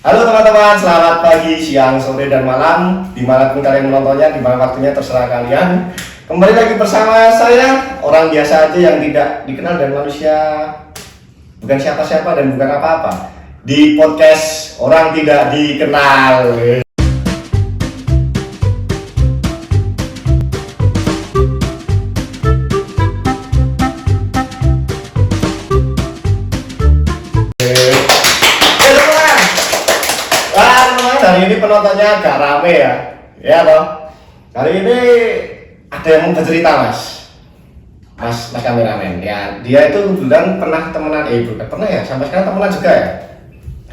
Halo teman-teman, selamat pagi, siang, sore, dan malam. Dimanapun kalian menontonnya, dimana waktunya terserah kalian. Kembali lagi bersama saya, orang biasa aja yang tidak dikenal dan manusia bukan siapa-siapa dan bukan apa-apa. Di podcast orang tidak dikenal. Hari ini penontonnya agak rame ya toh. Kali ini ada yang mau bercerita mas kameramen ya. Dia itu bilang pernah temenan, bukan pernah ya, sampai sekarang temenan juga ya.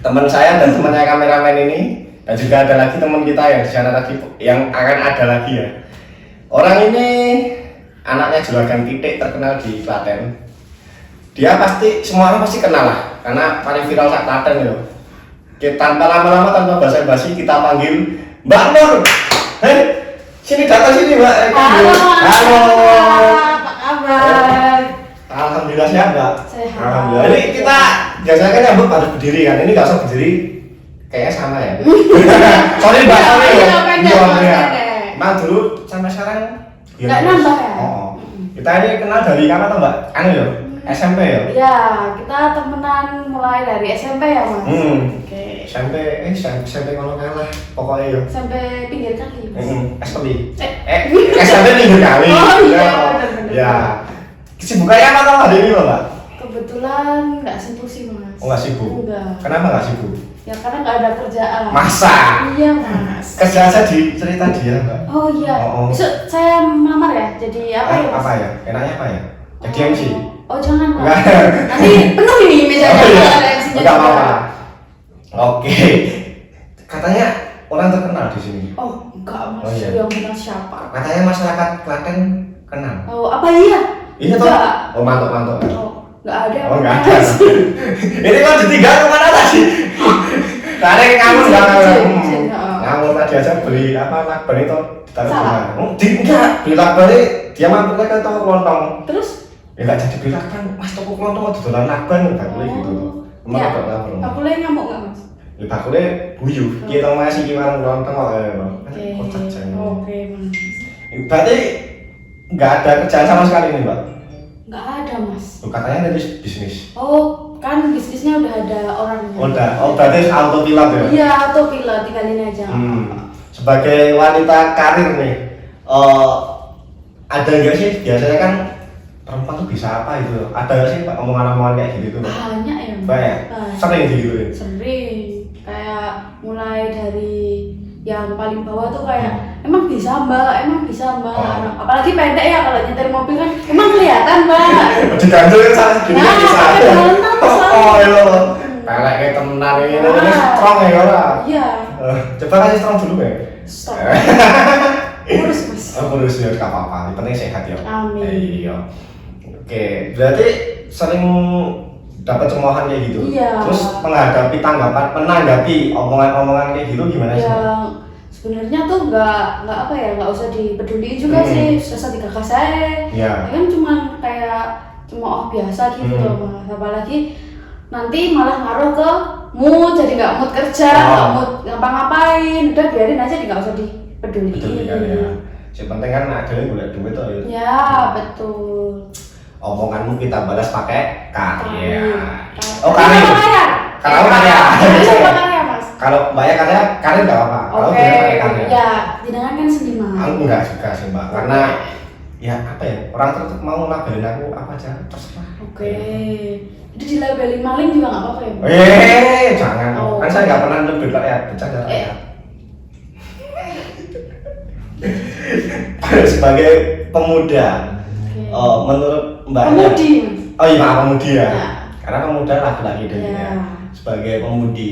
Teman saya dan temannya kameramen ini, dan juga ada lagi teman kita yang di sana lagi, yang akan ada lagi ya. Orang ini anaknya juragan titik terkenal di Klaten. Dia pasti, semua orang pasti kenal lah, karena paling viral saat Klaten ya. Tanpa lama-lama, tanpa basa-basi, kita panggil Mbak Nur. Sini datang sini Mbak. Halo. Halo. Apa kabar? Alhamdulillah sehat Mbak. Sehat. Alhamdulillah. Ini kita biasanya kan nyambut harus berdiri kan. Ini nggak usah berdiri. Kayaknya sama ya. Sorry Mbak. Sorry ya. Iya. Emang dulu sampai sekarang nggak nambah ya? Oh. Kita ini kenal dari kapan tuh Mbak? Anu ya. SMP ya? Ya, kita temenan mulai dari SMP ya Mas? Oke. SMP kalau kalah pokoknya ya. Sampai pinggir kali Mas? SMP pinggir kali. Oh iya, benar-benar. Ya. Kesibukannya apa tau hari ini loh Mbak? Kebetulan nggak sibuk sih Mas. Oh nggak sibuk? Enggak. Kenapa nggak sibuk? Ya karena nggak ada kerjaan. Masa? Iya Mas. Kerjaan saya cerita dia Mbak. Oh iya. Oh. Besok saya melamar ya, jadi apa ya Mas? Apa ya? Enaknya apa ya? Jadi MC? Oh jangan Mas. Enggak. Nanti penuh ini misalnya. Oh, iya. Ada MC-nya Enggak juga. apa-apa. Oke. Katanya orang terkenal di sini. Oh enggak Mas, Oh, iya. yang kenal siapa? Katanya masyarakat Klaten kenal. Oh apa iya? Ini toh? Enggak. Oh mantap. Oh enggak ada. Oh enggak ada. Ini kan ditinggal kemana tadi? Tadi ngawur Izin. ngawur tadi aja beli apa lakban itu ditaruh di Salah. mana? Enggak, beli lakban ini dia mampirnya ke toko kelontong. Terus? Ya enggak jadi beli lakban, mas toko kelontong mau dodolan lakban enggak boleh gitu tuh. Emang Ya, enggak ngawur. aku boleh ngamuk nggak Mas? Ya bakule guyu, kita masih gimana kelontong kok Oke. kocak jane. Oke Mas. Berarti enggak ada kerjaan sama sekali nih, Mbak. Nggak ada Mas. Tuh, katanya dari bisnis. Oh kan bisnisnya udah ada orangnya. Oh berarti autopilot ya? Iya autopilot, tinggalin aja. Sebagai wanita karir nih, ada nggak sih biasanya kan perempuan tuh bisa apa itu? Ada nggak sih omongan-omongan kayak gitu tuh? Banyak ya Mas. Banyak. Sering gitu. Sering. Kayak mulai dari yang paling bawah tuh kayak emang bisa mbak. Oh. Apalagi pendek ya kalau nyetir mobil kan emang kelihatan mbak. Digantung salah gini Nah, bisa. pakai bantal, Oh iya. Pelek kayak temenan ini strong ya ora? Iya. Coba kasih strong dulu ya. Stop. Urus Mas. Urus ya nggak apa-apa. Yang penting sehat ya. Amin. Iya. Oke, berarti sering dapat cemoohan kayak gitu. Iya. Terus menanggapi omongan-omongan kayak gitu gimana sih? Yang sebenarnya tuh nggak apa ya, nggak usah dipeduliin juga sih, susah digagas saya. Iya. Ya kan cuma biasa gitu loh Mas. Apalagi nanti malah ngaruh ke mood, jadi nggak mood kerja, nggak mood ngapa-ngapain. Udah biarin aja, nggak usah dipeduliin. Betul kan ya. Yang penting kan ada yang boleh duit tuh. Ya betul. Omonganmu kita balas pakai karya. Oh karya. karya. Kalau karya. Coba karya Mas. Kalau banyak karya nggak apa. Kalau Oke. dia pakai karya. Ya, jenengan kan seniman. Aku enggak juga sih Mbak, karena ya apa ya, orang tetap mau labelin aku apa aja terserah. Oke. Jadi dilabelin maling juga nggak apa-apa ya? Jangan. Oh. Kan saya nggak pernah lebih rakyat, bercanda rakyat. Sebagai pemuda, menurut Mbaknya. Pemudi Mas. Oh iya, maaf, pemudi ya. Ya. Karena pemuda laki-laki deh Ya. ya. Sebagai pemudi,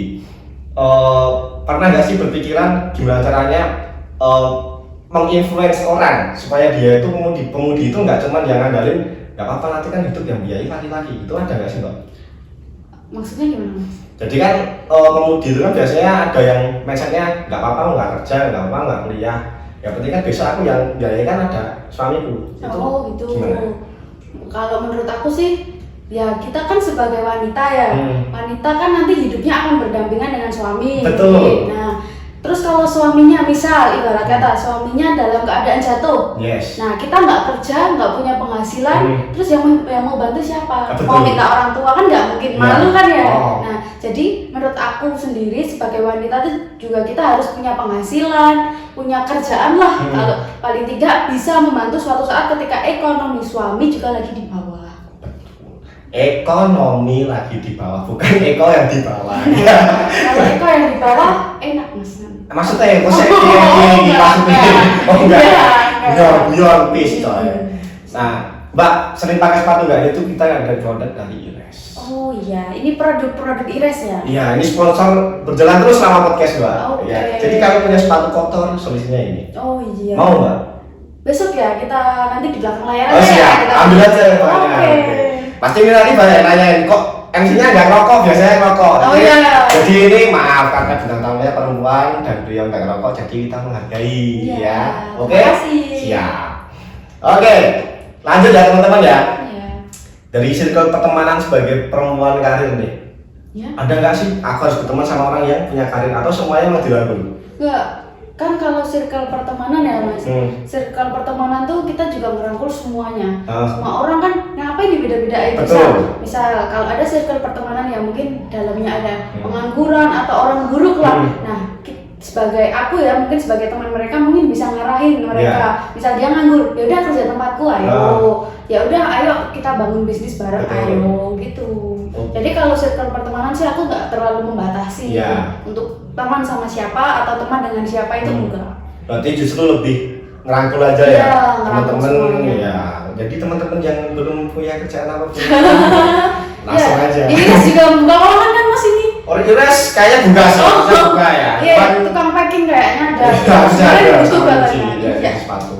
pernah nggak sih berpikiran gimana caranya menginfluence orang supaya dia itu pemudi itu nggak cuma yang ngandalin nggak apa-apa nanti kan hidup yang biayai laki-laki, itu ada nggak sih Mbak? Maksudnya gimana Mas? Jadi kan pemudi itu kan biasanya ada yang mindsetnya nggak apa-apa nggak kerja, nggak apa-apa nggak kuliah, yang penting kan besok aku yang biayai kan ada suamiku. Itu Oh gitu. gimana? Kalau menurut aku sih ya kita kan sebagai wanita ya, wanita kan nanti hidupnya akan berdampingan dengan suami. Betul. Nah, terus kalau suaminya misal ibarat kata suaminya dalam keadaan jatuh, nah kita nggak kerja, nggak punya penghasilan, terus yang mau bantu siapa? Betul. Mau minta orang tua kan nggak mungkin, malu kan ya. Oh. Nah, jadi menurut aku sendiri sebagai wanita tuh juga kita harus punya penghasilan, punya kerjaan lah. Kalau paling tidak bisa membantu suatu saat ketika ekonomi suami juga lagi di bawah. Ekonomi lagi di bawah, bukan Eko yang di bawah. Kalau Eko yang di bawah enak mas. Maksudnya Eko saya ini maksudnya buyor pis coy. Nah, Mbak sering pakai sepatu nggak? Itu kita ada produk dari Ires. Oh iya, ini produk Ires ya? Iya, ini sponsor berjalan terus selama podcast Mbak. Oke. Ya, jadi kalau punya sepatu kotor solusinya ini. Oh iya. Mau Mbak? Besok ya kita nanti di belakang layar Oh siap, ambil aja. Oke. Pasti ini nanti banyak nanyain kok MC-nya nggak ngerokok, biasanya ngerokok. Oh iya. Jadi ini maaf karena bintang tamunya perempuan dan beliau nggak ngerokok, jadi kita menghargai ya. Oke? Terima kasih. Siap. Oke, lanjut ya teman-teman ya. Iya. Dari circle pertemanan sebagai perempuan karir nih, Ya. ada nggak sih aku harus berteman sama orang yang punya karir atau semuanya mau dirangkul? Enggak. Kan kalau circle pertemanan ya mas, circle pertemanan tuh kita juga merangkul semuanya. Semua orang kan ngapain dibeda-bedain. Misal kalau ada circle pertemanan yang mungkin dalamnya ada pengangguran atau orang buruk lah. Nah, sebagai aku ya mungkin sebagai teman mereka mungkin bisa ngarahin mereka. Misal dia nganggur, ya udah kerja tempatku, ayo. Ya udah, ayo kita bangun bisnis bareng, ayo gitu. Jadi kalau circle pertemanan sih aku nggak terlalu membatasi untuk teman sama siapa atau teman dengan siapa itu enggak. Berarti justru lebih ngerangkul aja ya teman-teman ya. Jadi teman-teman yang belum punya kerjaan apa-apa langsung aja. Ini juga buka lowongan kan mas ini. Orang Ires kayaknya buka sih, buka ya. Iya, tukang packing kayaknya ada. Harusnya ada butuh banget. Iya, sepatu.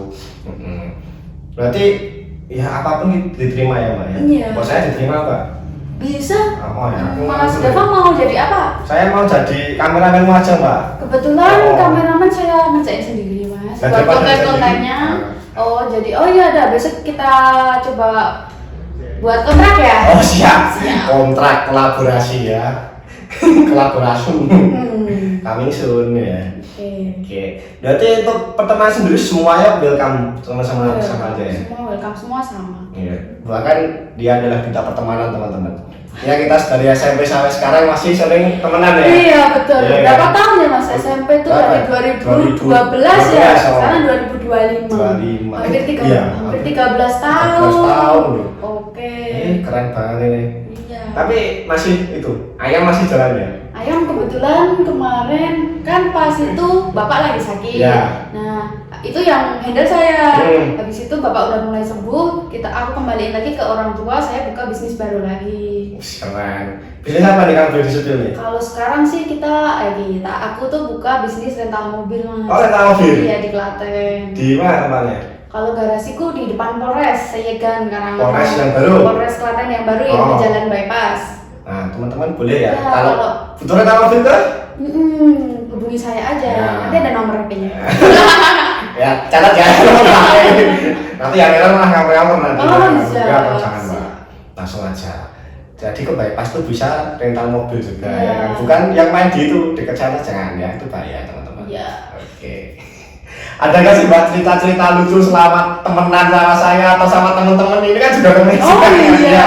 Berarti ya apapun diterima ya Mbak ya. Iya. Kalau saya diterima Mbak. Bisa. Oh ya. Mas Dava mau jadi apa? Saya mau jadi kameramenmu aja Mbak. Kebetulan kameramen saya ngerjain sendiri mas. Buat konten-kontennya. Oh jadi, oh iya ada, besok kita coba buat kontrak ya? Oh siap. Kontrak kolaborasi ya. Kolaborasi. Coming soon ya. Oke. Berarti untuk pertemanan sendiri semuanya welcome sama-sama aja ya. Semua welcome, semua sama. Iya. Bahkan dia adalah duta pertemanan teman-teman. Ya kita dari SMP sampai sekarang masih sering temenan ya. Iya betul. Iya, Berapa kan? tahun ya mas? SMP itu dari 2012 ya. Sekarang 2025. Hampir 13 tahun. 13 tahun. Oke. Keren banget ini. Iya. Tapi masih itu, ayam masih jalan ya? Ayam kebetulan kemarin kan pas itu bapak lagi sakit. Ya. Nah itu yang handle saya. Habis itu bapak udah mulai sembuh, aku kembaliin lagi ke orang tua, saya buka bisnis baru lagi. Keren. Bisnis apa nih kamu di Sepil nih? Kalau sekarang sih aku tuh buka bisnis rental mobil mas. Oh rental mobil? Iya di Klaten. Di mana tempatnya? Kalau garasiku di depan Polres, Sayegan Karangasem. Polres yang baru? Polres Klaten yang baru yang di Jalan Bypass. Nah teman-teman boleh ya, Ya kalau butuh rental mobil tuh? Hubungi saya aja, Ya. nanti ada nomor HP-nya. Ya catat ya. Nanti yang error malah kamu nanti. Siap. Jangan Mbak, langsung aja. Jadi ke bypass tuh bisa rental mobil juga Ya. ya kan? Bukan yang main di itu dekat sana jangan ya, itu bahaya teman-teman. Iya. Oke. Ada nggak sih Mbak cerita-cerita lucu selama temenan sama saya atau sama teman-teman ini kan juga temen Oh iya.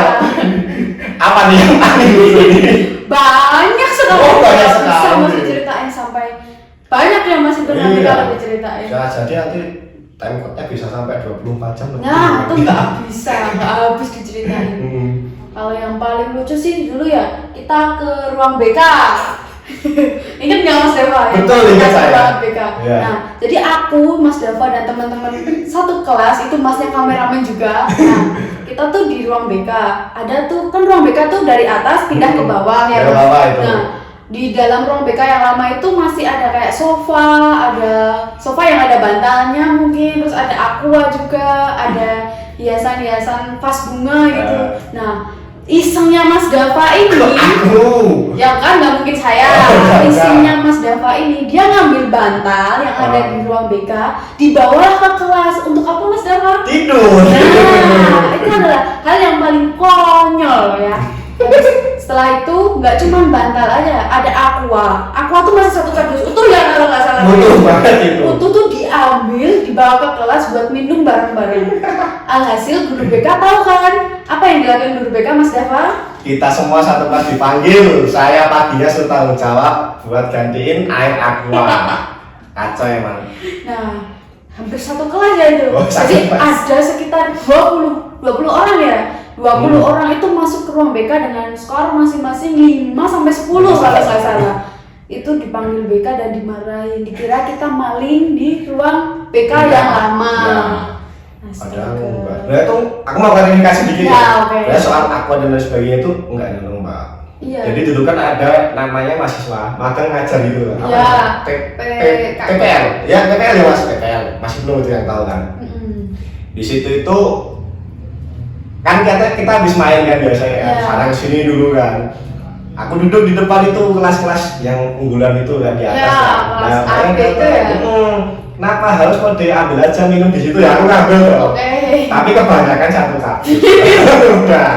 Apa nih yang paling lucu ini? Banyak sekali. Oh, banyak Bisa sekali. masih ceritain sampai banyak yang masih nanti Iya. kalau diceritain. Ya, jadi nanti time code-nya bisa sampai 24 jam lebih. Nah, itu nggak bisa, nggak habis diceritain. Kalau yang paling lucu sih dulu ya, kita ke ruang BK. Ingat nggak Mas Dava? Betul, ingat saya. Ruang BK. Ya. Nah, jadi aku, Mas Dava dan teman-teman satu kelas itu Masnya kameramen juga. Nah, kita tuh di ruang BK. Ada tuh kan ruang BK tuh dari atas pindah ke bawah ya. Ke bawah itu. Nah, di dalam ruang BK yang lama itu masih ada kayak sofa yang ada bantalnya mungkin, terus ada aqua juga, ada hiasan-hiasan vas bunga gitu. Nah, isengnya Mas Dava ini, Aku. ya kan nggak mungkin saya. Isengnya Mas Dava ini, dia ngambil bantal yang ada di ruang BK, dibawa ke kelas. Untuk apa Mas Dava? Tidur. Nah, itu adalah hal yang paling konyol ya. Setelah itu nggak cuma bantal aja, ada aqua tuh masih satu kardus utuh ya kalau nggak salah. Utuh banget itu. Utuh tuh diambil, dibawa ke kelas buat minum bareng-bareng. Alhasil guru BK tahu kan apa yang dilakukan guru BK Mas Dava? Kita semua satu kelas dipanggil, saya paginya suruh tanggung jawab buat gantiin air aqua. Kacau emang. Nah, hampir satu kelas ya itu. Oh, satu Jadi kelas. ada sekitar 20 orang ya. 20 orang itu masuk ke ruang BK dengan skor masing-masing 5 sampai 10 kalau nggak salah. Itu dipanggil BK dan dimarahin, dikira kita maling di ruang BK yang lama. Padahal Astaga. enggak. Nah itu aku mau klarifikasi dikit Ya, ya. oke. Nah, soal aqua dan lain sebagainya itu enggak nyelong Mbak. Iya. Jadi dulu kan ada namanya mahasiswa magang ngajar gitu. Apa Ya, namanya? PPL. Ya PPL ya Mas, PPL. Masih belum itu yang tahu kan. Di situ itu kan kita habis main kan biasanya ya. Ya. Sana kesini dulu kan. Aku duduk di depan itu kelas-kelas yang unggulan itu kan di atas. Ya, kan. kelas A, makanya B itu ya. Kenapa harus kok diambil aja minum di situ ya? Aku ngambil dong. Oke. Tapi kebanyakan satu cup. Udah.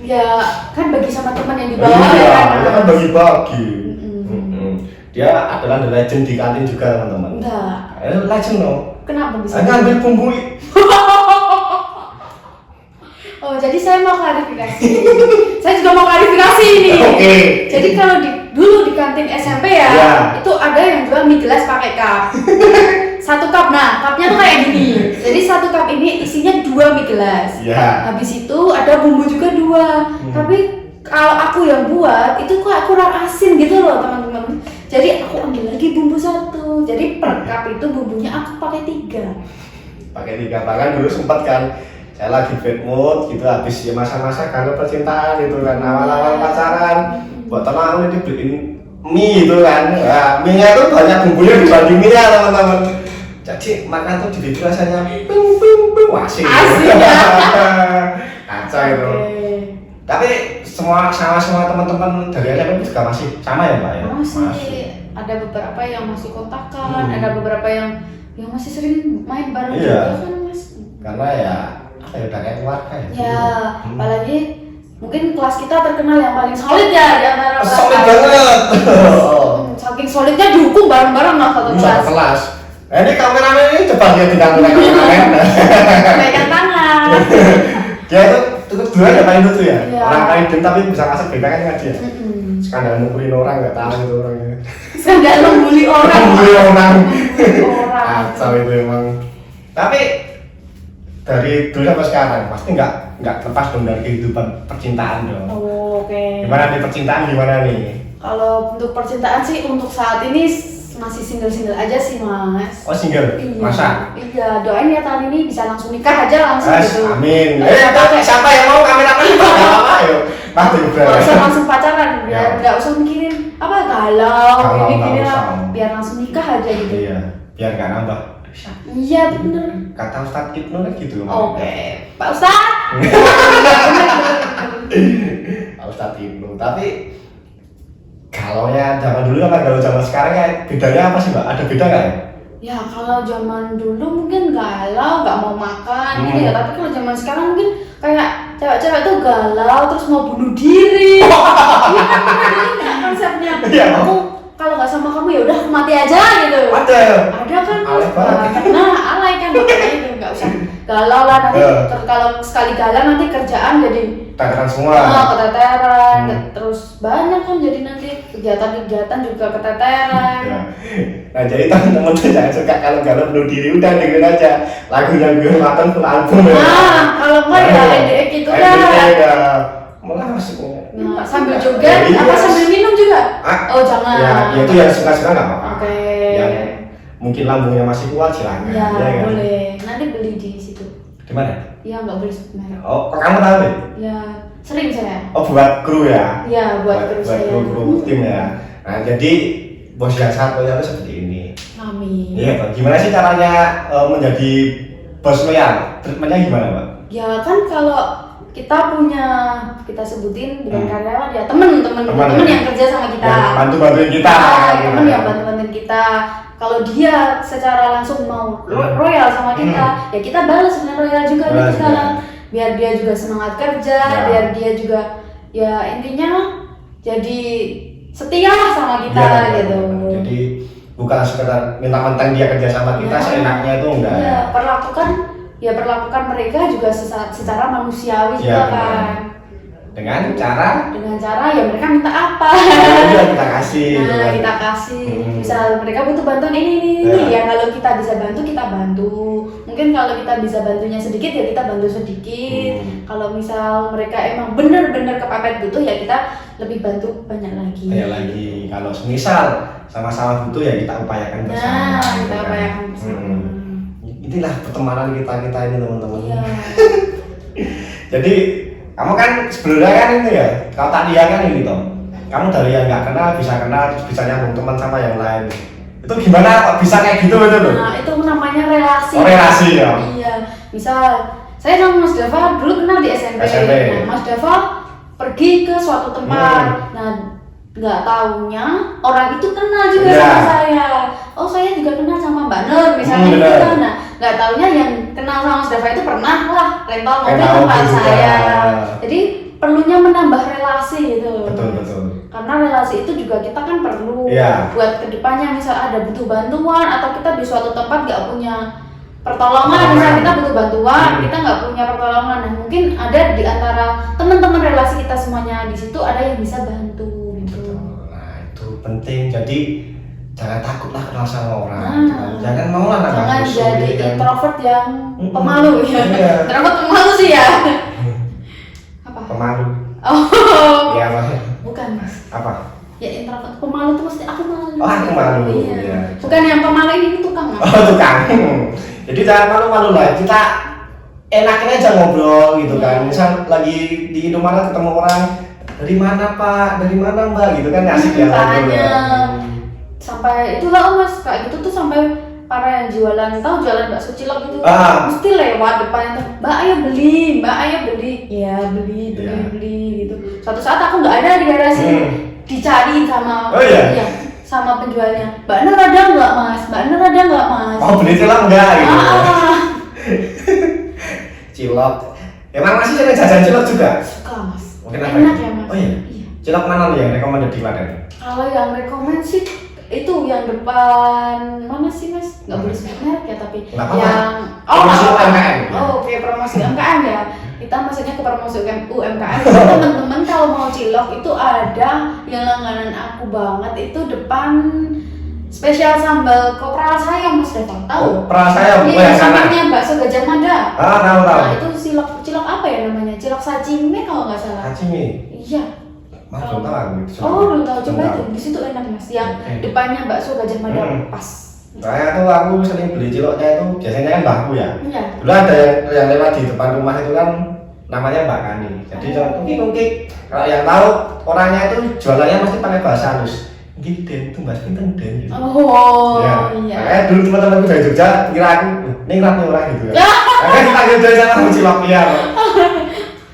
Ya, kan bagi sama teman yang di bawah Iya, ya kan. itu kan bagi-bagi. Mm-mm. Dia adalah the legend di kantin juga teman-teman. Enggak. Legend dong. Kenapa bisa? Saya ngambil bumbu. Oh, jadi saya mau klarifikasi. Saya juga mau klarifikasi ini. Oke. Jadi kalau dulu di kantin SMP ya, Ya. itu ada yang jual mie gelas pakai cup. Satu cup, nah cupnya tuh kayak gini. Jadi satu cup ini isinya 2 mie gelas. Ya. Habis itu ada bumbu juga 2. Tapi kalau aku yang buat itu kok kurang asin gitu loh teman-teman. Jadi aku ambil lagi bumbu 1. Jadi per cup itu bumbunya aku pakai 3. Pakai 3 bahkan dulu sempat kan saya lagi bad mood gitu habis ya masa-masa kalau percintaan itu kan awal-awal pacaran buat teman aku ini beliin mie itu kan. Nah, mie-nya itu banyak bumbunya dibanding mie-nya teman-teman. Jadi makan tuh jadi rasanya ping asin. Asin ya. Kacau itu. Oke. Tapi semua teman-teman dari SMP juga masih sama ya Mbak ya? Masih ada beberapa yang masih kontakan, ada beberapa yang masih sering main bareng Iya. juga kan Mas. Karena ya apa ya udah kayak keluarga ya. Ya, apalagi mungkin kelas kita terkenal yang paling solid ya di antara kelas. Solid banget. Saking solidnya dihukum bareng-bareng lah satu kelas. Kelas. Nah, ini kameramen ini coba dia tidak kameramen. Pegang tangan. Dia itu dua ya paling lucu ya. Iya. Orang paling dem tapi bisa ngasih beda kan nggak dia. Mm-mm. Skandal mukulin orang nggak tahu itu orangnya. Sedang membuli orang. Mukulin orang. Membuli orang. Kacau itu emang. Tapi dari dulu sampai sekarang pasti nggak lepas dong dari kehidupan percintaan dong. Oh, oke. Gimana nih percintaan gimana nih? Kalau untuk percintaan sih untuk saat ini masih single aja sih Mas. Oh single? Iya. Masa? Iya, doain ya tahun ini bisa langsung nikah aja langsung gitu. Amin. Nggak Siapa yang mau kameramen? Nggak apa-apa ayo. Pasti Nggak usah langsung pacaran, Ya. nggak usah mikirin apa galau, Galau, gini nggak lah, usah. biar langsung nikah aja gitu. Iya, biar nggak nambah. Iya bener. Kata Ustadz Ibnu kan gitu. Oke, Pak Ustadz. Pak Ustadz Ibnu. Tapi kalau ya zaman dulu sama kalau zaman sekarang ya bedanya apa sih Mbak? Ada beda nggak ya? Ya kalau zaman dulu mungkin galau, nggak mau makan gitu ya. Tapi kalau zaman sekarang mungkin kayak cewek-cewek tuh galau terus mau bunuh diri. Iya kan bener ini nggak konsepnya. Iya. Aku kalau nggak sama kamu ya udah aku mati aja gitu. Ada. Ada kan Alay banget. nah alay kan makanya itu nggak usah galau lah nanti kalau sekali galau nanti kerjaan jadi Tangan semua. keteteran terus banyak kan jadi nanti kegiatan juga keteteran. Ya. Nah jadi teman-teman tuh jangan suka kalau galau bunuh diri udah dengerin aja lagunya gue makan full album ya. Nah kalau enggak ya NDE gitu dah. ya. Malah masuk. Nah, sambil joget Iya. apa sambil minum juga? Ah, Oh jangan. Ya itu yang suka-suka nggak apa-apa. Oke. Yang mungkin lambungnya masih kuat silakan. Ya, kan? boleh. Nanti beli di situ. Di mana? Iya nggak boleh sebut merek. Oh, kok kamu tahu nih? Ya sering saya. Oh, buat kru ya? Iya buat terus saya. kru tim ya. Nah, jadi bos yang satunya itu seperti ini. Amin. Iya, Pak. Gimana sih caranya menjadi bos loyal? Treatmentnya gimana, Pak? Ya kan kalau kita sebutin bukan karyawan ya, temen yang kerja sama kita, yang bantu-bantuin kita, temen yang bantu-bantuin kita. Kalau dia secara langsung mau royal sama kita, ya kita balas dengan royal juga kita, biar dia juga semangat kerja, biar dia juga ya intinya jadi setia sama kita gitu. Jadi bukan sekedar minta mentang dia kerja sama kita seenaknya itu enggak. Iya, perlakukan mereka juga secara manusiawi juga kan. Dengan cara ya mereka minta apa? Kita kasih. Nah, kita kasih. Misal mereka butuh bantuan ini, ya kalau kita bisa bantu kita bantu. Mungkin kalau kita bisa bantunya sedikit ya kita bantu sedikit. Kalau misal mereka emang bener-bener kepepet butuh ya kita lebih bantu banyak lagi. Kalau misal sama-sama butuh ya kita upayakan bersama. Nah, kita upayakan bersama. Inilah pertemanan kita ini teman-teman. Iya. Jadi kamu kan sebelumnya kan itu ya, kalau tak dia kan ini toh. Kamu dari yang nggak kenal bisa kenal, terus bisa nyambung teman sama yang lain. Itu gimana kok bisa kayak gitu betul? Nah, itu namanya relasi. Oh, relasi ya. Iya. Misal saya sama Mas Dava dulu kenal di SMP. Nah, Mas Dava pergi ke suatu tempat. Nah, nggak taunya orang itu kenal juga sama saya. Oh, saya juga kenal sama Mbak Nur misalnya gitu. Nah, nggak taunya yang kenal sama Mas Dava itu pernah lah rental mobil tempat saya. Jadi perlunya menambah relasi gitu. Betul. Karena relasi itu juga kita kan perlu buat kedepannya, misal ada butuh bantuan atau kita di suatu tempat nggak punya pertolongan, misal kita butuh bantuan, kita nggak punya pertolongan. Nah, mungkin ada di antara teman-teman relasi kita semuanya di situ ada yang bisa bantu. Gitu. Nah, itu penting. Jadi jangan takutlah kenal sama orang. Jangan mau lah jangan jadi introvert yang pemalu ya. Introvert pemalu sih ya. Apa? Pemalu. Oh. Iya, Mas. Bukan, Mas. Apa? Ya introvert pemalu tuh mesti aku malu. Oh, aku malu. Iya. Bukan yang pemalu ini tukang, Mas. Oh, tukang. Jadi jangan malu-malu lah. Kita enakin aja ngobrol gitu kan. Misal lagi di Indomaret ketemu orang, dari mana Pak? Dari mana Mbak? Gitu kan asik ya ngobrol. Sampai itulah Mas, kayak gitu tuh sampai para yang jualan bakso cilok gitu mesti lewat depan itu, Mbak ayo beli, ya beli gitu. Suatu saat aku nggak ada di garasi, dicari sama sama penjualnya, Mbak Nur ada nggak Mas? Oh, beli cilok enggak gitu. Cilok. Emang masih sering jajan cilok juga? Suka Mas. Enak ya Mas. Oh iya. Cilok mana nih yang rekomendasi di Klaten? Kalau yang rekomend sih itu yang depan mana sih Mas? Nggak boleh sebut merek ya tapi yang promosi UMKM. Oke, promosi UMKM ya. Kita maksudnya ke promosi UMKM. Teman-teman kalau mau cilok itu ada yang langganan aku banget itu depan spesial sambal kopral sayang Mas Deva. Tahu? Kopral sayang. Iya, sampingnya bakso Gajah Mada. Tahu. Nah, itu cilok apa ya namanya? Cilok sashimi kalau nggak salah. Sashimi. Iya. Mas belum tahu. Belum tahu, coba aja. Di situ enak Mas. Yang depannya bakso Gajah Mada pas. Saya tuh aku sering beli ciloknya itu biasanya kan mbakku ya. Iya. Dulu ada yang lewat di depan rumah itu kan namanya Mbak Kani. Jadi jangan kungkik. Kalau yang tahu orangnya itu jualannya mesti pakai bahasa halus. Den itu Mbak Pinten Den gitu. Oh iya. Kayak dulu teman-temanku dari Jogja kira aku nih ngerti orang gitu kan. Makanya kita gitu sama cilok liar.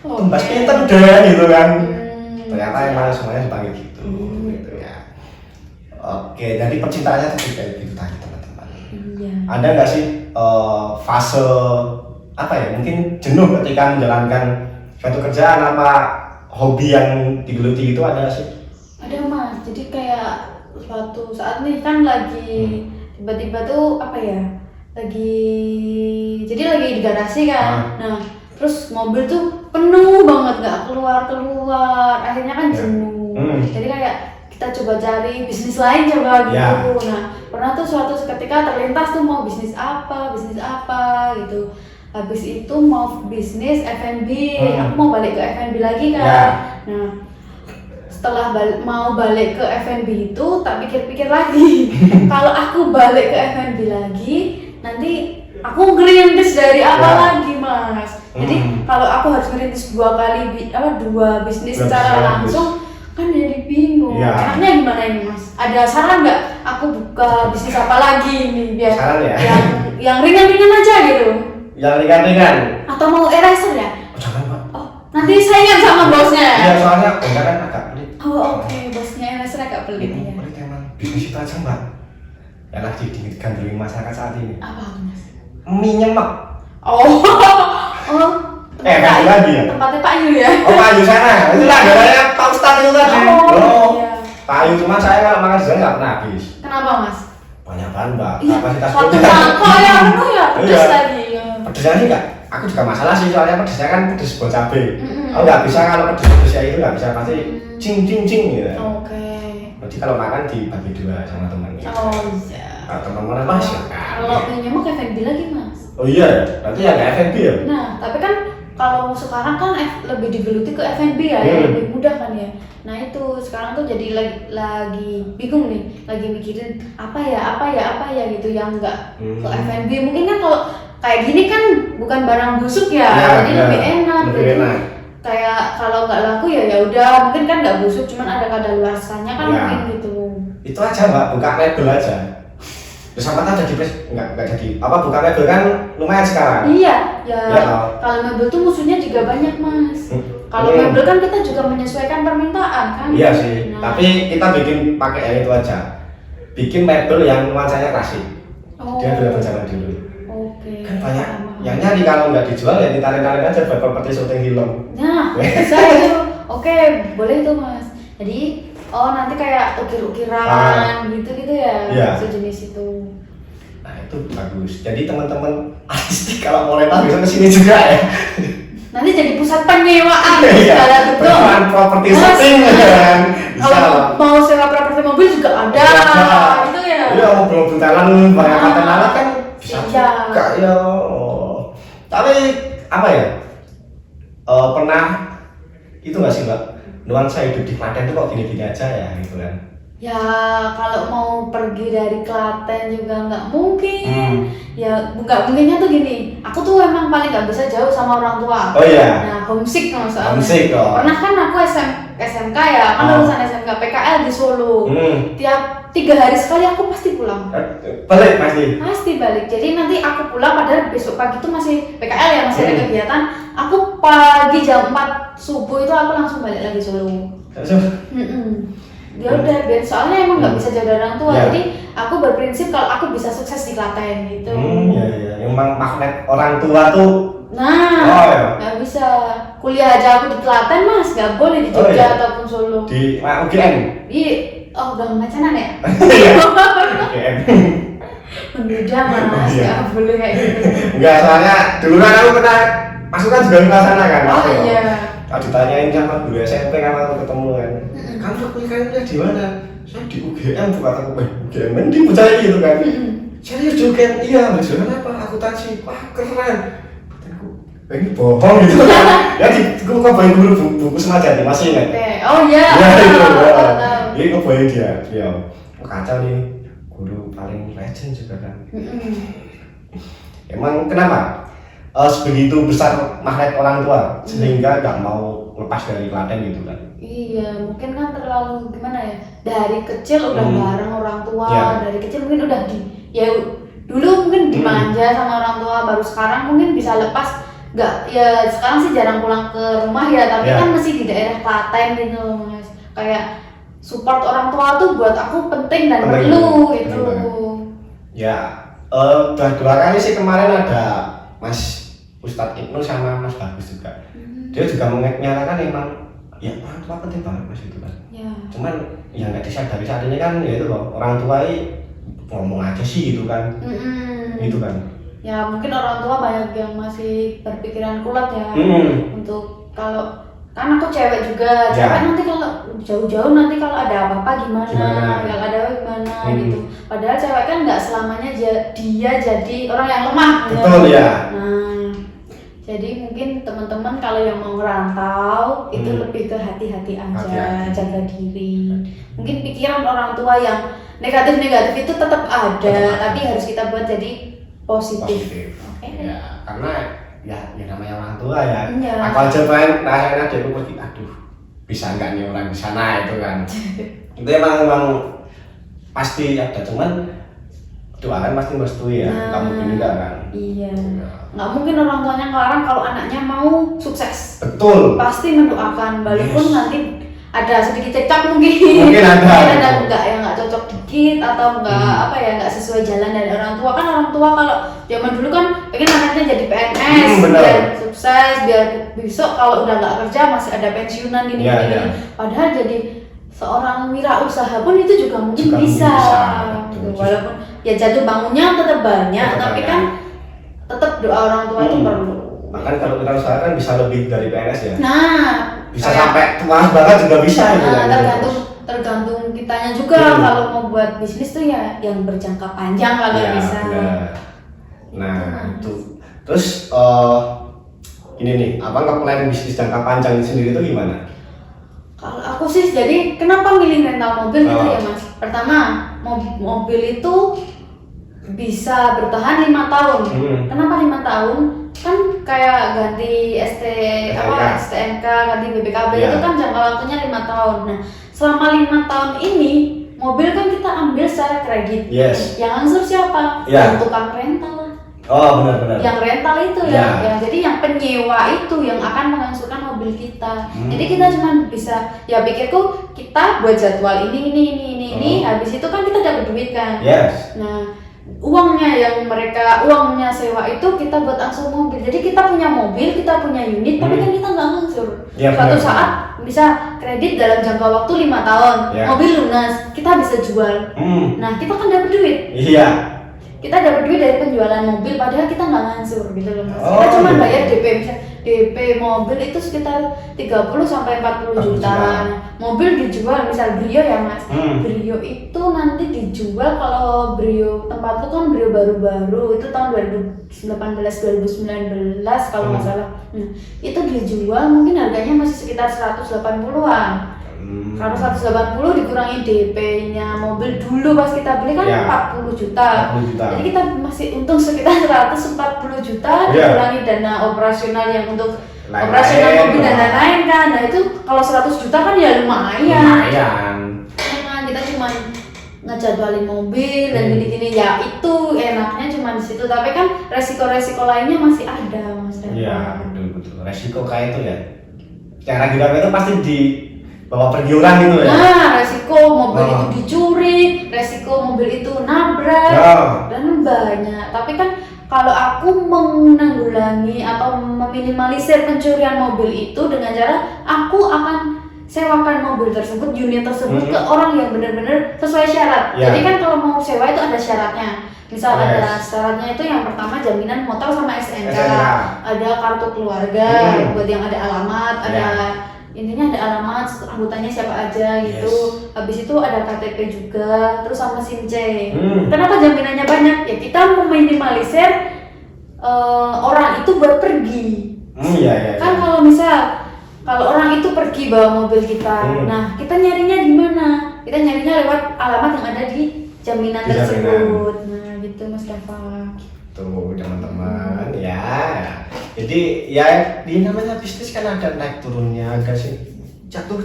Oh Mbak Pinten Den gitu kan. Ternyata emang semuanya dipanggil gitu ya. Oke, jadi percintaannya tuh kayak gitu tadi teman-teman. Iya. Ada nggak sih fase apa ya? Mungkin jenuh ketika menjalankan suatu kerjaan apa hobi yang digeluti itu ada nggak sih? Ada Mas. Jadi kayak suatu saat nih kan lagi tiba-tiba tuh apa ya? Lagi di garasi kan. Nah, terus mobil tuh penuh banget nggak keluar, akhirnya kan jenuh. Jadi kayak kita coba cari bisnis lain coba gitu. Nah, pernah tuh suatu ketika terlintas tuh mau bisnis apa gitu. Habis itu mau bisnis F&B, aku mau balik ke F&B lagi kan. Nah, setelah mau balik ke F&B itu tak pikir-pikir lagi. Kalau aku balik ke F&B lagi, nanti aku ngerintis dari apa lagi Mas. Jadi kalau aku harus ngerintis dua bisnis secara langsung kan jadi bingung. Enaknya gimana ini Mas? Ada saran nggak? Aku buka bisnis apa lagi ini biar yang ringan-ringan aja gitu. Yang ringan-ringan. Atau mau eraser ya? Oh, jangan Pak. Oh Nanti saingan sama bosnya. Iya, soalnya bosnya kan agak pelit. Oh oke, bosnya Nasir agak pelit ya. Pelit emang. Bisnis itu aja mbak. Yang lagi digandrungi masyarakat saat ini. Apa mas? Mie nyemek. Oh, oh. Kasih lagi ya? Tempatnya Pak Yu ya? Oh Pak Yu sana, itu langganannya Pak Ustadz itu tadi. Iya. Pak Yu, cuma saya kalau makan di sana nggak pernah habis. Kenapa mas? Banyak banget mbak, Iya, kapasitas satu pedas. mangkok ya, penuh ya, pedas Iya. lagi ya. Pedesnya sih nggak, aku juga masalah sih soalnya pedesnya kan pedes buat cabai. Mm-mm. Aku nggak bisa kalau pedes-pedesnya itu nggak bisa pasti cing gitu. Oke. Berarti kalau makan dibagi dua sama teman. Oh iya. Kalau teman-teman apa sih? Kalau minyak mau F&B lagi mas. Oh iya ya, berarti ya nggak F&B ya? Nah, tapi kan kalau sekarang kan lebih digeluti ke F&B ya, yang lebih mudah kan ya. Nah itu sekarang tuh jadi lagi bingung nih, lagi mikirin apa ya gitu yang enggak ke F&B. Mungkin kan kalau kayak gini kan bukan barang busuk ya, jadi lebih enak. Lebih jadi, enak. kayak kalau nggak laku ya udah, mungkin kan nggak busuk, cuman ada kadaluarsanya kan Ya. mungkin gitu. Itu aja mbak, buka label aja. Terus sama kan jadi nggak jadi apa buka label kan lumayan sekarang. Iya, ya. Ya, toh. Kalau mebel tuh musuhnya juga banyak mas. Kalau mebel kan kita juga menyesuaikan permintaan kan. Iya sih, Nah. tapi kita bikin pakai yang itu aja. Bikin mebel yang nuansanya klasik. Oh. Dia sudah berjalan dulu. Oke. Kan banyak Paham. yang nyari kalau nggak dijual ya ditarik-tarik aja buat properti syuting film. Nah, bisa itu. Oke, boleh itu mas. Jadi, nanti kayak ukir-ukiran gitu-gitu ya, Iya. sejenis itu. Nah itu bagus. Jadi teman-teman artistik kalau mau rental bisa kesini juga ya. Nanti jadi pusat penyewaan Iya. segala bentuk. Bukan properti Mas, syuting kan. Bisa. Kalau mau sewa properti mobil juga ada, gitu ya. Iya mobil Thailand banyak paten alat kan bisa Iya. juga ya. Tapi apa ya? Pernah itu nggak sih mbak? Nuansa hidup di Klaten itu kok gini-gini aja ya gitu kan? Ya kalau mau pergi dari Klaten juga nggak mungkin. Ya nggak mungkinnya tuh gini. Aku tuh emang paling nggak bisa jauh sama orang tua. Oh iya. Nah homesick masalahnya. Homesick, oh. Pernah kan aku SMK ya, kan lulusan SMK PKL di Solo. Tiap 3 hari sekali aku pasti pulang. Balik pasti. Pasti balik. Jadi nanti aku pulang padahal besok pagi tuh masih PKL ya, masih ada kegiatan. Aku pagi jam 4 subuh itu aku langsung balik lagi Solo. Ya udah, biar soalnya emang nggak bisa jauh dari orang tua. Ya. Jadi aku berprinsip kalau aku bisa sukses di Klaten gitu. Iya. Emang magnet orang tua tuh. Nah, nggak bisa kuliah aja aku di Klaten mas, nggak boleh di Jogja iya. ataupun Solo. Di UGM. Iya, udah macanan ya? UGM. Udah mas, Iya. nggak boleh kayak gitu. Enggak, soalnya dulu kan aku pernah masukan juga di sana kan. Oh iya. Kalau ditanyain sama guru SMP kan aku ketemu kan. Kamu kuliahnya di mana? Saya di UGM, bukan aku UGM. Mending percaya gitu kan. Serius di UGM? Iya, jurusan apa? Akuntansi. Wah keren. Ini bohong gitu kan. Ya di aku bawain guru buku semacam masih ingat. Oke, oh iya. Ya itu. Tahu. Ini aku bawain dia. Kacau nih. Guru paling legend juga kan. Emang kenapa? Sebegitu besar magnet orang tua sehingga nggak mau lepas dari Klaten gitu kan? Iya, mungkin kan terlalu gimana ya? Dari kecil udah bareng orang tua, Ya. dari kecil mungkin udah dulu mungkin dimanja sama orang tua, baru sekarang mungkin bisa lepas. Nggak, ya sekarang sih jarang pulang ke rumah ya, tapi Ya. kan masih di daerah Klaten gitu loh mas. Kayak support orang tua tuh buat aku penting dan Penting. perlu gitu. Ya, dua kali sih kemarin ada Mas Ustadz Ibnu sama Mas Bagus juga. Dia juga menyatakan emang ya orang tua penting banget mas itu kan. Ya. Cuman yang nggak disadari saat ini kan ya itu loh, orang tua ini ngomong aja sih gitu kan. Itu kan. Ya mungkin orang tua banyak yang masih berpikiran kuat ya. Untuk kalau kan aku cewek juga, cewek nanti kalau jauh-jauh nanti kalau ada apa-apa gimana? Kalau ada apa gimana gitu. Padahal cewek kan nggak selamanya dia jadi orang yang lemah. Betul ya. Nah, jadi mungkin teman-teman kalau yang mau merantau itu lebih ke hati-hati aja, Hati-hati. jaga diri. Mungkin pikiran orang tua yang negatif-negatif itu tetap ada, tapi harus kita buat jadi positif. Oke. Ya, karena ya namanya orang tua ya. Iya. Aku aja pengen rasain adikku pergi, aduh bisa nggak nih orang di sana itu kan. Itu emang pasti ada, cuman Doa kan pasti merestui ya, nggak mungkin juga kan. Iya. Nggak mungkin orang tuanya ngelarang kalau anaknya mau sukses. Betul. Pasti mendoakan, walaupun Yes. nanti ada sedikit cekcok mungkin. Mungkin ada. Mungkin ada enggak yang nggak cocok dikit atau enggak nggak sesuai jalan dari orang tua. Kan orang tua kalau zaman dulu kan pengen anaknya jadi PNS, bener. biar sukses, biar besok kalau udah nggak kerja masih ada pensiunan ini Iya, ini. iya. Padahal jadi seorang wirausaha pun itu juga mungkin Juga bisa. mungkin bisa, betul. Walaupun ya jatuh bangunnya tetap banyak, Tetap tapi banyak. kan tetap doa orang tua itu perlu. Bahkan kalau kita usaha kan bisa lebih dari PNS ya. Nah, Bisa kayak- sampai tua banget juga bisa gitu kan. tergantung kitanya juga. Kalau mau buat bisnis tuh ya yang berjangka panjang kalau Iya, bisa. benar. Nah, itu. Terus ini nih, abang plan bisnis jangka panjang sendiri itu gimana? Kalau aku sih, jadi kenapa milih rental mobil gitu Oh. ya mas? Pertama, mobil itu bisa bertahan 5 tahun. Kenapa 5 tahun? Kan kayak ganti STNK, ganti BPKB Iya. itu kan jangka waktunya 5 tahun. Nah, selama 5 tahun ini mobil kan kita ambil secara kredit. Yes. Yang langsung siapa? Iya. Yang tukang rental. Oh, benar-benar. Yang rental itu Iya. ya, jadi yang penyewa itu yang akan mengangsurkan mobil kita. Hmm. Jadi kita cuma bisa, ya pikirku kita buat jadwal ini, habis itu kan kita dapat duit kan. Yes. Nah, uangnya sewa itu kita buat angsur mobil. Jadi kita punya mobil, kita punya unit, tapi kan kita nggak ngangsur. Iya, Suatu benar. saat bisa kredit dalam jangka waktu 5 tahun, Iya. mobil lunas, kita bisa jual. Nah, kita kan dapat duit. Iya. Kita dapat duit dari penjualan mobil, padahal kita nggak ngangsur gitu loh mas. Oh, Kita cuma iya. bayar DP, misalnya DP mobil itu sekitar 30 sampai 40 juta. Mobil dijual, misal Brio ya mas. Brio itu nanti dijual, kalau Brio tempatku kan Brio baru-baru itu tahun 2018-2019 kalau nggak salah. Nah, itu dijual mungkin harganya masih sekitar 180-an. Kalau 180 dikurangi DP-nya mobil dulu pas kita beli kan Ya. 40 juta. 40 juta. Jadi kita masih untung sekitar 140 juta Ya. dikurangi dana operasional yang untuk Lain-lain, operasional mobil dan Pak. lain-lain kan. Nah itu kalau 100 juta kan ya lumayan. Lumayan. Ya kan, kita cuma ngejadwalin mobil dan gini-gini ya, itu enaknya cuma di situ, tapi kan resiko-resiko lainnya masih ada mas. Iya, betul. Resiko kayak itu ya. Yang ragu-ragu itu pasti di bawa pergi orang gitu ya. Nah, resiko mobil Oh. itu dicuri, resiko mobil itu nabrak, Ya. dan banyak. Tapi kan kalau aku menanggulangi atau meminimalisir pencurian mobil itu dengan cara aku akan sewakan mobil tersebut, unit tersebut ke orang yang benar-benar sesuai syarat. Ya. Jadi kan kalau mau sewa itu ada syaratnya. Misal Yes. ada syaratnya itu yang pertama jaminan motor sama SNK, SNK. ada kartu keluarga buat yang ada alamat, ada intinya ada alamat, anggotanya siapa aja gitu. Yes. Habis itu ada KTP juga, terus sama SIM C. Hmm. Kenapa jaminannya banyak? Ya kita meminimalisir orang itu buat pergi. Iya. Kan kalau orang itu pergi bawa mobil kita, nah kita nyarinya di mana? Kita nyarinya lewat alamat yang ada di jaminan Di tersebut. Nah gitu Mas Dava. Tuh teman-teman ya. Jadi ya di namanya bisnis kan ada naik turunnya, agak sih jatuh.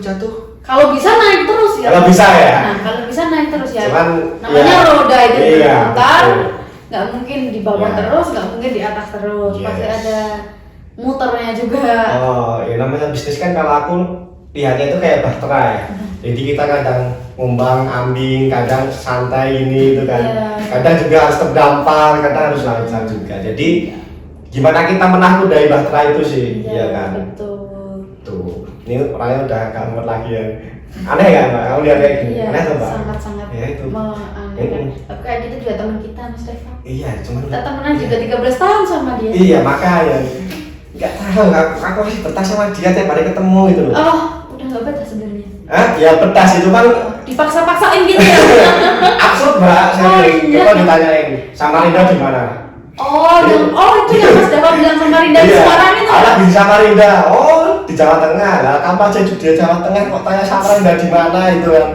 Kalau bisa naik terus ya. Kalau bisa ya. Nah kalau bisa naik terus ya. Cuman, namanya ya, roda itu iya, berputar, betul. nggak mungkin di bawah Ya. terus, nggak mungkin di atas terus. Yes. Pasti ada muternya juga. Oh, ya namanya bisnis kan kalau aku lihatnya itu kayak bahtera ya. Jadi kita kadang ngumbang, ambing, kadang santai ini itu kan. Iya. Kadang juga harus terdampar, kadang harus lancar juga. Jadi gimana kita menang dari bahtera itu sih, iya kan? Betul. Tuh, ini orangnya udah gak muat lagi ya. Aneh gak mbak? Kamu lihat kayak gini? Iya, Aneh tuh mbak? sangat-sangat Ya itu. menganehkan. Tapi kayak gitu juga teman kita Mas Deva. Iya, cuman Kita temenan juga 13 tahun sama dia. Iya, makanya nggak tahu, aku masih betah sama dia tiap hari ketemu gitu loh. Oh, udah nggak betah sebenarnya. Hah? Ya betah sih, cuman Dipaksa-paksain gitu ya. absurd mbak. Oh, Saya iya. coba ditanyain Samarinda di mana? Itu yang Mas Dava bilang sama Rinda di Iya, Semarang itu. anak di Samarinda. Oh, di Jawa Tengah. Lah, kamu aja di Jawa Tengah kok tanya Samarinda di mana itu kan?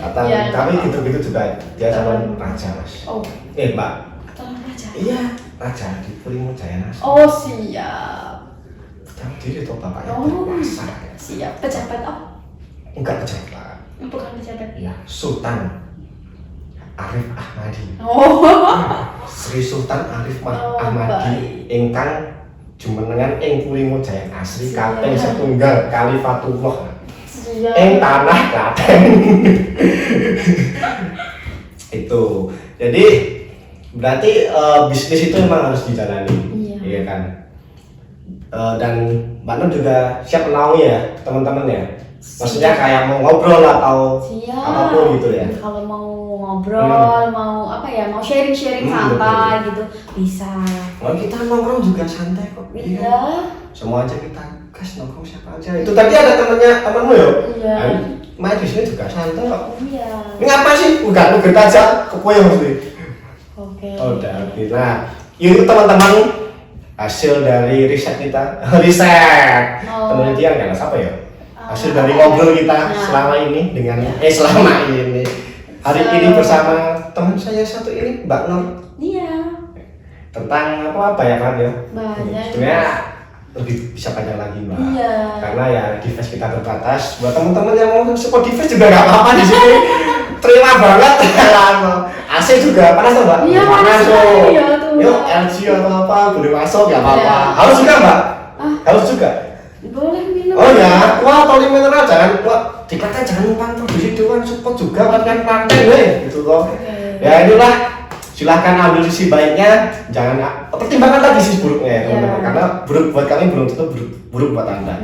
Kata, Iya. tapi gitu-gitu juga dia sama raja mas. Oh, Mbak. tolong aja. Iya, raja di Purimo Jaya Nas. Oh, siap. Tahu diri tuh bapaknya Oh, berkuasa. siap. Pejabat apa? Enggak pejabat. Bukan pejabat. Ya, Sultan. Arif Ahmadi. Oh. Sri Sultan Arif Oh, Ahmadi ingkang jumenengan ing Purimo Jaya Asri Siap. kaping setunggal Kalifatullah Iya. ing tanah Klaten. Itu. Jadi berarti bisnis itu memang harus dijalani. Iya. Iya kan? Dan Mbak Nur juga siap menaungi ya teman-teman ya. Maksudnya kayak mau ngobrol atau Siap. apapun gitu ya. Kalau mau ngobrol, mau apa ya, mau sharing-sharing santai gitu, bisa. Kalau kita nongkrong juga santai kok. Iya. Semua aja kita gas nongkrong siapa aja. Itu tadi ada temenmu ya? Iya. Main di sini juga santai kok. Iya. Ini apa sih? Bukan nugget aja ke kue mesti. Oke. Oh, udah. Nah, itu teman-teman hasil dari riset kita. Riset. Oh. Penelitian kan apa ya? Hasil Ah, dari ngobrol kita nah. selama ini dengan selama ini. Hari ini bersama teman saya satu ini, Mbak Nur. Iya. Tentang apa ya kan ya? Banyak. Sebenarnya lebih bisa panjang lagi Mbak. Iya. Karena ya device kita terbatas. Buat teman-teman yang mau support device juga nggak apa-apa di sini. Terima banget. AC juga panas tuh Mbak. Iya, panas tuh. sekali ya tuh. Yuk LG atau apa boleh masuk nggak apa-apa. Iya. Harus juga Mbak. Ah. Harus juga. Boleh minum. Oh ya, wah toli mineral jangan, wah dikata jangan numpang produksi doang, support juga kan gitu loh. Oke. Ya inilah, silahkan ambil sisi baiknya, jangan pertimbangkan lagi sisi buruknya ya teman-teman, Iya. karena buruk buat kami belum tentu buruk buat Anda.